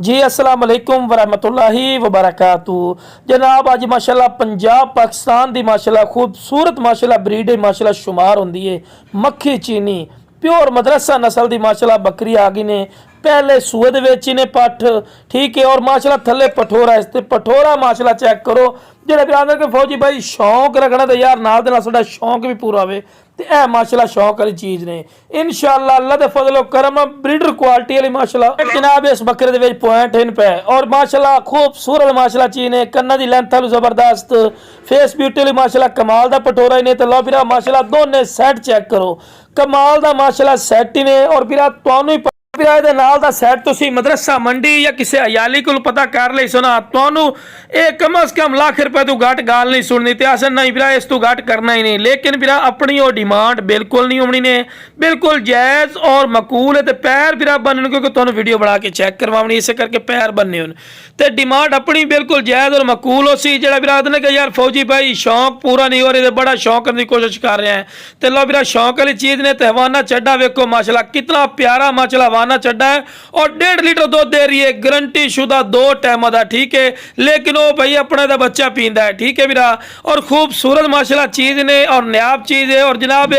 जी अस्सलाम वालेकुम वरहमतुल्लाहि वबरकातु। जनाब अज माशाल्लाह पंजाब पाकिस्तान की माशाल्लाह खूबसूरत माशाल्लाह ब्रीड माशाल्लाह शुमार होंदी है मक्खी चीनी प्योर मदरसा नस्ल की माशाल्लाह बकरी आ गई ने। पहले सूए दे विच ने पठ ठीक है और माशाल्लाह थले पठोरा इस ते पठोरा माशाल्लाह चेक करो। जेड़ा बिरादर के फौजी भाई शौक रखना तो यार नाल दे नाल साडा शौक भी पूरा होवे ते ए माशाल्लाह शौक वाली चीज़ ने। इंशाअल्लाह अल्लाह दे फजलो करम ब्रीडर क्वालिटी वाली माशाल्लाह जनाब इस बकरे दे विच पॉइंट इन पे और माशाल्लाह खूबसूरत माशाल्लाह चीज़ ने। कन्ना दी लेंथ वाली जबरदस्त फेस ब्यूटी वाली माशाल्लाह कमाल दा पटोरा ही ने। तो लो फिर माशाल्लाह दोने सेट चेक करो कमाल दा माशाल्लाह सेट ही ने। और फिर तुहानू ही ਇਹਦੇ ਨਾਲ ਦਾ ਸੈਟ ਤੁਸੀਂ ਮਦਰਸਾ ਮੰਡੀ ਜਾਂ ਕਿਸੇ ਅਯਾਲੀ ਕੋਲ ਪਤਾ ਕਰ ਲਈ ਸੁਣਾ ਤੁਹਾਨੂੰ ਇਹ ਕਮ ਸੇ ਕਮ ਲੱਖ ਰੁਪਏ ਤੋਂ ਘੱਟ ਗੱਲ ਨਹੀਂ ਸੁਣਨੀ ਤੇ ਅਸਨ ਨਹੀਂ ਵੀਰਾ ਇਸ ਤੋਂ ਘੱਟ ਕਰਨਾ ਹੀ ਨਹੀਂ। ਲੇਕਿਨ ਵੀਰਾ ਆਪਣੀ ਉਹ ਡਿਮਾਂਡ ਬਿਲਕੁਲ ਨਹੀਂ ਹੋਣੀ ਨੇ ਬਿਲਕੁਲ ਜਾਇਜ਼ ਔਰ ਮਕੂਲ ਹੈ ਤੇ ਪੈਰ ਵੀਰਾ ਬੰਨਣ ਕਿਉਂਕਿ ਤੁਹਾਨੂੰ ਵੀਡੀਓ ਬਣਾ ਕੇ ਚੈੱਕ ਕਰਵਾਉਣੀ ਇਸੇ ਕਰਕੇ ਪੈਰ ਬੰਨੇ ਹੋਣ ਤੇ ਡਿਮਾਂਡ ਆਪਣੀ ਬਿਲਕੁਲ ਜਾਇਜ਼ ਔਰ ਮਕੂਲ ਹੋ ਸੀ। ਜਿਹੜਾ ਵੀਰਾ ਆਖਦੇ ਨੇ ਕਿ ਯਾਰ ਫੌਜੀ ਭਾਈ ਸ਼ੌਕ ਪੂਰਾ ਨਹੀਂ ਹੋ ਰਿਹਾ ਤੇ ਬੜਾ ਸ਼ੌਕ ਕਰਨ ਦੀ ਕੋਸ਼ਿਸ਼ ਕਰ ਰਿਹਾ ਹੈ ਤੇ ਲੋ ਵੀਰਾ ਸ਼ੌਕ ਵਾਲੀ ਚੀਜ਼ ਨੇ ਤੇ ਹਵਾਨਾ ਚੱਡਾ ਵੇਖੋ ਮਾਸ਼ਾਅੱਲਾ कितना प्यारा माशाल्लाह हवाना चड्डा है और 1.5 लीटर दूध दे रही है गारंटी शुदा 2 टाइम का ठीक है। लेकिन वो भाई अपने दा बच्चा पींदा है ठीक है वीरा और खूबसूरत माशाल्लाह चीज़ ने और नायाब चीज़ है। और जनाब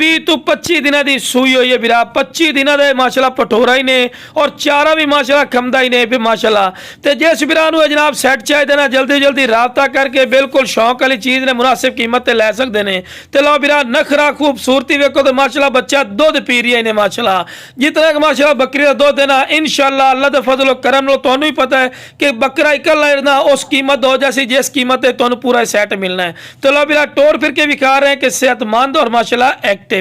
20 तो 25 दिन की सूई हुई है वीरा 25 दिन के माशाल्लाह पठोरा ही ने और चारा भी माशाल्लाह खमदा ही ने फिर माशाल्लाह। तो जिस वीरा नूं जनाब सैट चाहिए ना जल्दी जल्दी राबता करके बिल्कुल शौक वाली चीज़ ने मुनासिब कीमत ते लै सकते हैं। तो लो वीरा नखरा खूबसूरती वेखो तो माशाल्लाह बच्चा दुध पी रही है ने माशाल्लाह जितना कि माशाल्लाह बकरी का दुध देना इंशाअल्लाह अल्लाह दे फजल करम लो तुहानू ही पता है कि बकरा इकल्ला ना उस कीमत हो जैसी जिस कीमत है तुहानू पूरा सेट मिलना है। तो लो वीरा टोर फिर के विखा रहे हैं कि सेहतमंद और माशाल्लाह एक्टिव